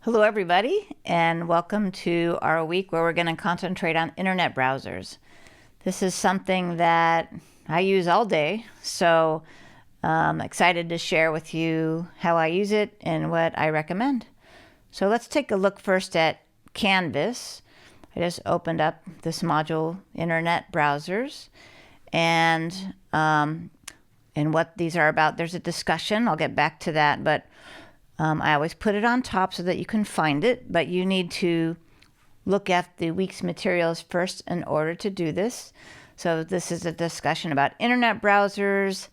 Hello, everybody, and welcome to our week where we're going to concentrate on internet browsers. This is something that I use all day, so I'm excited to share with you how I use it and what I recommend. So let's take a look first at Canvas. I just opened up this module, Internet Browsers, and what these are about. There's a discussion. I'll get back to that, but I always put it on top so that you can find it, but you need to look at the week's materials first in order to do this. So this is a discussion about internet browsers.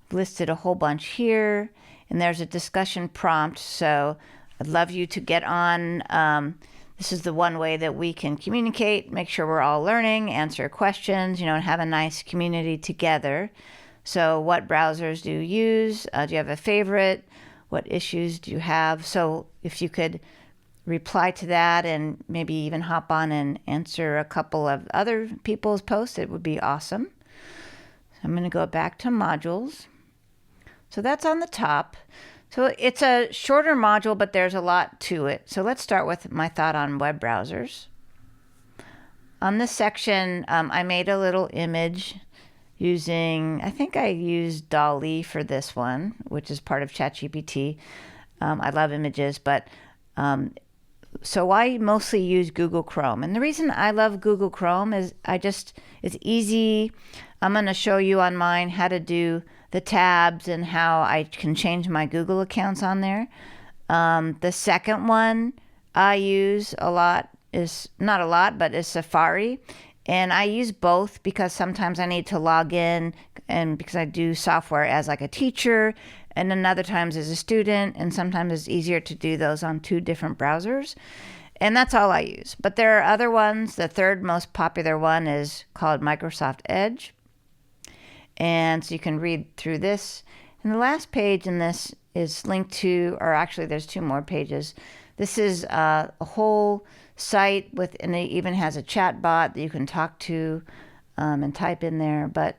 I've listed a whole bunch here, and there's a discussion prompt. So I'd love you to get on. This is the one way that we can communicate, make sure we're all learning, answer questions, and have a nice community together. So what browsers do you use? Do you have a favorite? What issues do you have? So if you could reply to that and maybe even hop on and answer a couple of other people's posts, it would be awesome. So I'm going to go back to modules. So that's on the top. So it's a shorter module, but there's a lot to it. So let's start with my thought on web browsers. On this section, I made a little image using, I think I used DALL-E for this one, which is part of ChatGPT. I love images, but so I mostly use Google Chrome. And the reason I love Google Chrome is it's easy. I'm going to show you on mine how to do the tabs and how I can change my Google accounts on there. The second one I use a lot is, not a lot, but is Safari. And I use both because sometimes I need to log in, and because I do software as like a teacher, and then other times as a student, and sometimes it's easier to do those on two different browsers. And that's all I use. But there are other ones. The third most popular one is called Microsoft Edge. And so you can read through this. And the last page in this is linked to, or actually there's two more pages. This is a whole site and it even has a chat bot that you can talk to and type in there. But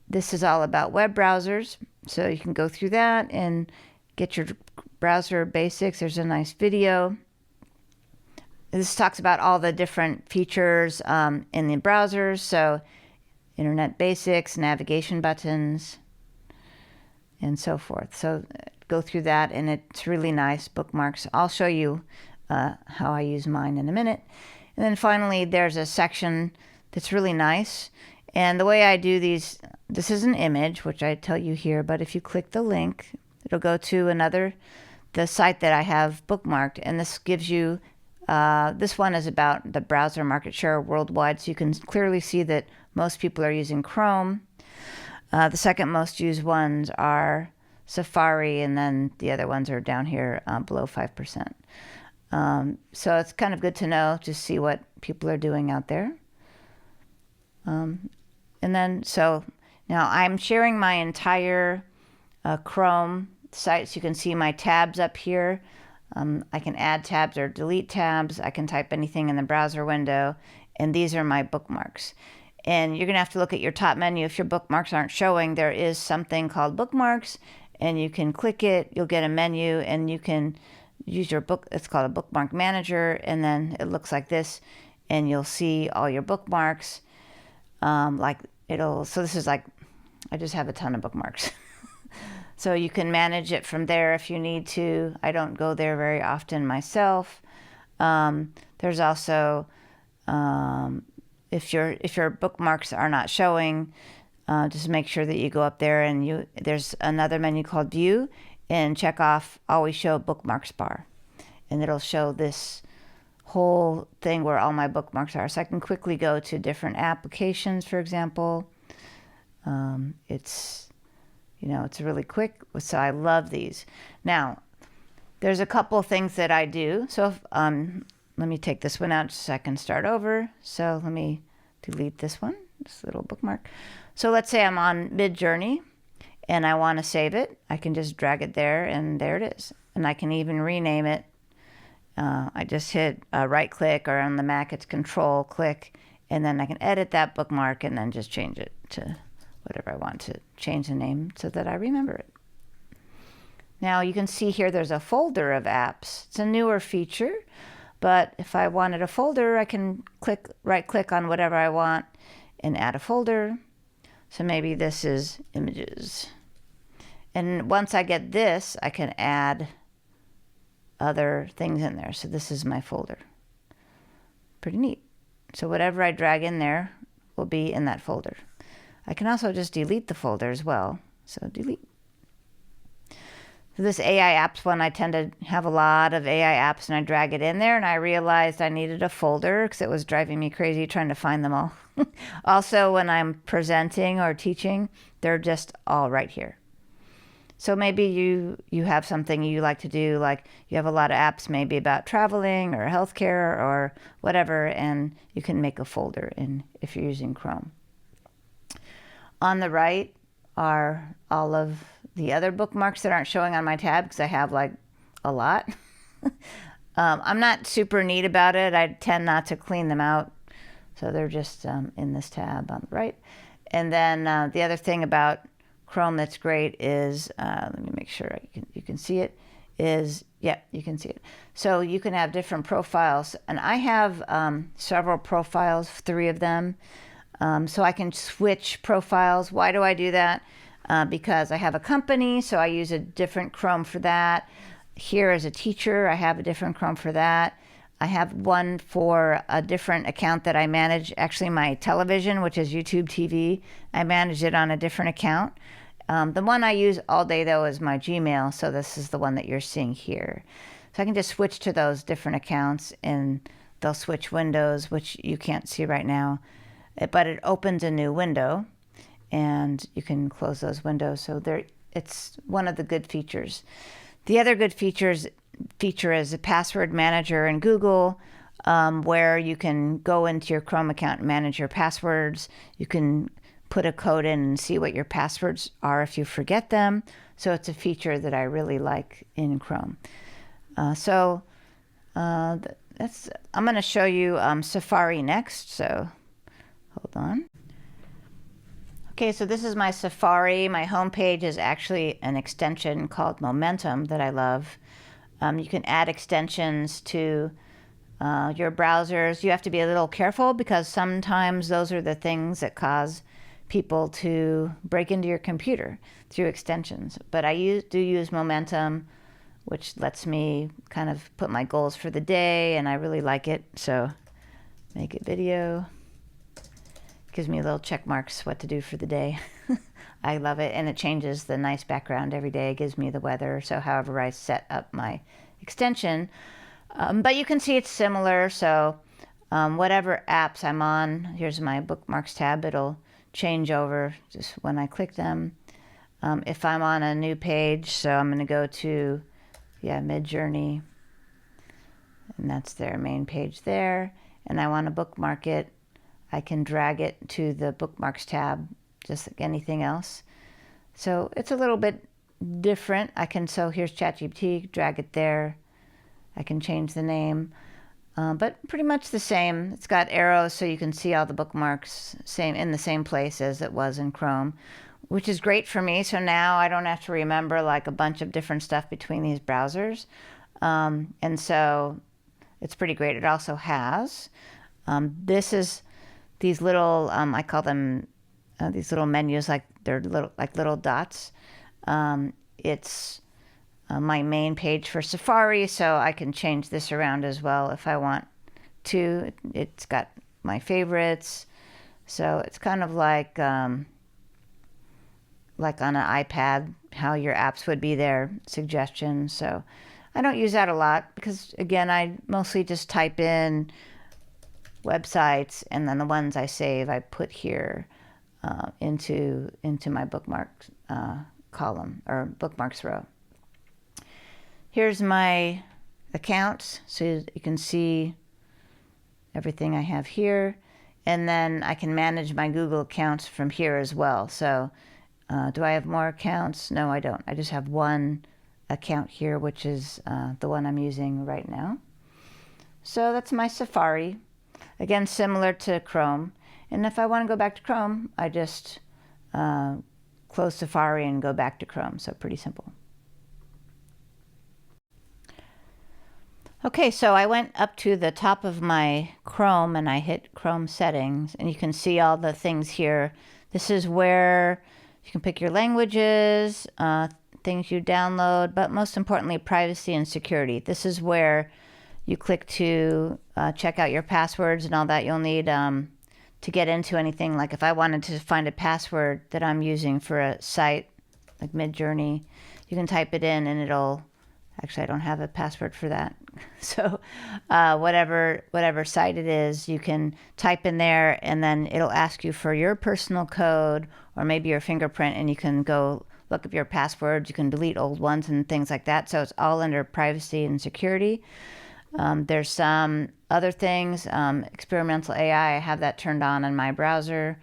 this is all about web browsers. So you can go through that and get your browser basics. There's a nice video. This talks about all the different features in the browsers. So internet basics, navigation buttons, and so forth. So go through that, and it's really nice. Bookmarks. I'll show you how I use mine in a minute. And then finally, there's a section that's really nice. And the way I do these, this is an image, which I tell you here, but if you click the link, it'll go to the site that I have bookmarked. And this gives you, this one is about the browser market share worldwide. So you can clearly see that most people are using Chrome. The second most used ones are Safari, and then the other ones are down here below 5%. So it's kind of good to know, to see what people are doing out there. And then, so now I'm sharing my entire Chrome site, so you can see my tabs up here. I can add tabs or delete tabs. I can type anything in the browser window, and these are my bookmarks. And you're going to have to look at your top menu. If your bookmarks aren't showing, there is something called bookmarks, and you can click it. You'll get a menu, and you can use your book. It's called a bookmark manager, and then it looks like this, and you'll see all your bookmarks. So this is like, I just have a ton of bookmarks. So you can manage it from there if you need to. I don't go there very often myself. There's also, if your bookmarks are not showing, just make sure that you go up there and there's another menu called View, and check off Always Show Bookmarks Bar. And it'll show this whole thing where all my bookmarks are. So I can quickly go to different applications, for example. It's really quick. So I love these. Now, there's a couple of things that I do. So let me take this one out so I can start over. So let me delete this one, this little bookmark. So let's say I'm on mid-journey and I want to save it. I can just drag it there, and there it is. And I can even rename it. I just hit right click, or on the Mac it's control click, and then I can edit that bookmark and then just change it to whatever I want to change the name so that I remember it. Now you can see here there's a folder of apps. It's a newer feature, but if I wanted a folder, I can right click on whatever I want and add a folder. So maybe this is images. And once I get this, I can add other things in there. So this is my folder. Pretty neat. So whatever I drag in there will be in that folder. I can also just delete the folder as well. So delete. So this AI apps one, I tend to have a lot of AI apps and I drag it in there, and I realized I needed a folder because it was driving me crazy trying to find them all. Also, when I'm presenting or teaching, they're just all right here. So maybe you have something you like to do, like you have a lot of apps maybe about traveling or healthcare or whatever, and you can make a folder if you're using Chrome. On the right are all of the other bookmarks that aren't showing on my tab because I have like a lot. I'm not super neat about it. I tend not to clean them out. So they're just in this tab on the right. And then the other thing about Chrome that's great is, let me make sure you can see it, is, yeah, you can see it. So you can have different profiles. And I have several profiles, 3 of them. So I can switch profiles. Why do I do that? Because I have a company, so I use a different Chrome for that. Here as a teacher, I have a different Chrome for that. I have one for a different account that I manage, actually my television, which is YouTube TV. I manage it on a different account. The one I use all day, though, is my Gmail, so this is the one that you're seeing here. So I can just switch to those different accounts, and they'll switch windows, which you can't see right now. But it opens a new window, and you can close those windows. So it's one of the good features. The other good feature is a password manager in Google, where you can go into your Chrome account and manage your passwords. You can put a code in and see what your passwords are if you forget them. So it's a feature that I really like in Chrome. I'm going to show you Safari next. So hold on. Okay, so this is my Safari. My homepage is actually an extension called Momentum that I love. You can add extensions to your browsers. You have to be a little careful because sometimes those are the things that cause people to break into your computer through extensions. But I do use Momentum, which lets me kind of put my goals for the day, and I really like it. So make it video. Gives me little check marks what to do for the day. I love it, and it changes the nice background every day. It gives me the weather, so however I set up my extension. But you can see it's similar, so whatever apps I'm on, here's my bookmarks tab, it'll change over just when I click them. If I'm on a new page, so I'm going to go to, Midjourney, and that's their main page there, and I want to bookmark it. I can drag it to the bookmarks tab, just like anything else. So it's a little bit different. So here's ChatGPT, drag it there. I can change the name, but pretty much the same. It's got arrows so you can see all the bookmarks in the same place as it was in Chrome, which is great for me. So now I don't have to remember like a bunch of different stuff between these browsers. And so it's pretty great. It also has, these little, I call them these little menus, like they're little dots. It's my main page for Safari, so I can change this around as well if I want to. It's got my favorites, so it's kind of like on an iPad, how your apps would be there, suggestions. So I don't use that a lot because, again, I mostly just type in websites, and then the ones I save I put here into my bookmarks column or bookmarks row. Here's my accounts, so you can see everything I have here, and then I can manage my Google accounts from here as well. So do I have more accounts? No, I don't. I just have one account here, which is the one I'm using right now. So that's my Safari. Again, similar to Chrome. And if I want to go back to Chrome, I just close Safari and go back to Chrome. So pretty simple. Okay, so I went up to the top of my Chrome and I hit Chrome settings, and you can see all the things here. This is where you can pick your languages, things you download, but most importantly, privacy and security. This is where you click to check out your passwords and all that you'll need to get into anything. Like if I wanted to find a password that I'm using for a site like Midjourney, you can type it in and it'll, actually I don't have a password for that. So whatever site it is, you can type in there and then it'll ask you for your personal code or maybe your fingerprint, and you can go look up your passwords. You can delete old ones and things like that. So it's all under privacy and security. There's some other things, experimental AI, I have that turned on in my browser.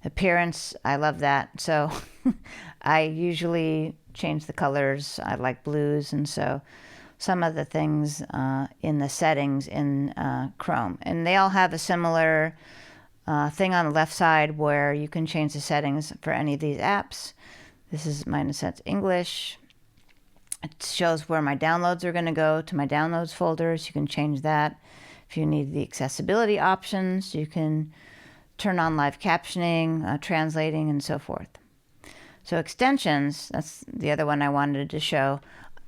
Appearance, I love that. So I usually change the colors. I like blues, and so some of the things in the settings in Chrome. And they all have a similar thing on the left side where you can change the settings for any of these apps. This is mine sets English. It shows where my downloads are going to go to my downloads folders. You can change that. If you need the accessibility options, you can turn on live captioning, translating, and so forth. So extensions, that's the other one I wanted to show.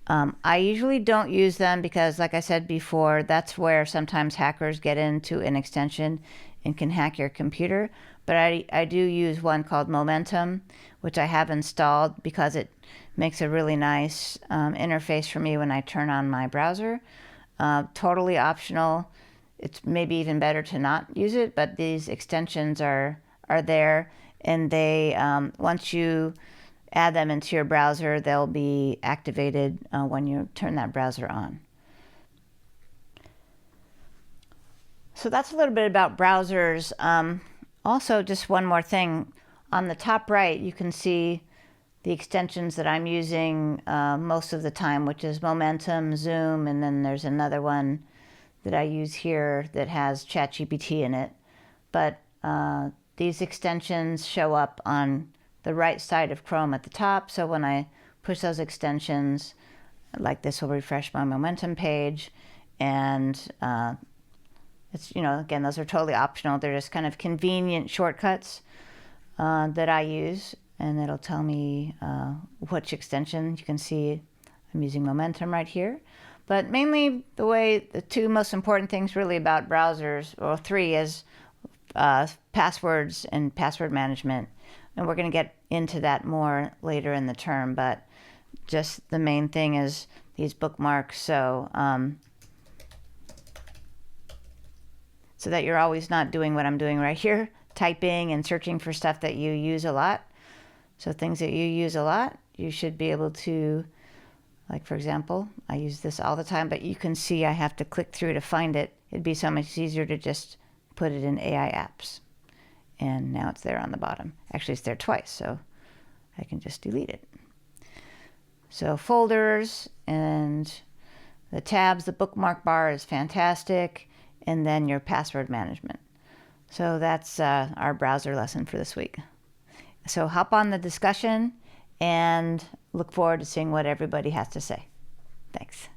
I usually don't use them because, like I said before, that's where sometimes hackers get into an extension and can hack your computer. But I do use one called Momentum, which I have installed because it makes a really nice interface for me when I turn on my browser. Totally optional. It's maybe even better to not use it, but these extensions are there, and they once you add them into your browser, they'll be activated when you turn that browser on. So that's a little bit about browsers. Also, just one more thing. On the top right, you can see the extensions that I'm using most of the time, which is Momentum, Zoom, and then there's another one that I use here that has ChatGPT in it. But these extensions show up on the right side of Chrome at the top. So when I push those extensions, like this will refresh my Momentum page. And it's, again, those are totally optional. They're just kind of convenient shortcuts that I use. And it'll tell me which extension. You can see I'm using Momentum right here. But mainly the two most important things really about browsers, or three, is passwords and password management. And we're going to get into that more later in the term, but just the main thing is these bookmarks. So that you're always not doing what I'm doing right here, typing and searching for stuff that you use a lot. So things that you use a lot, you should be able to, like for example, I use this all the time, but you can see I have to click through to find it. It'd be so much easier to just put it in AI apps. And now it's there on the bottom. Actually, it's there twice, so I can just delete it. So folders and the tabs, the bookmark bar is fantastic, and then your password management. So that's our browser lesson for this week. So hop on the discussion and look forward to seeing what everybody has to say. Thanks.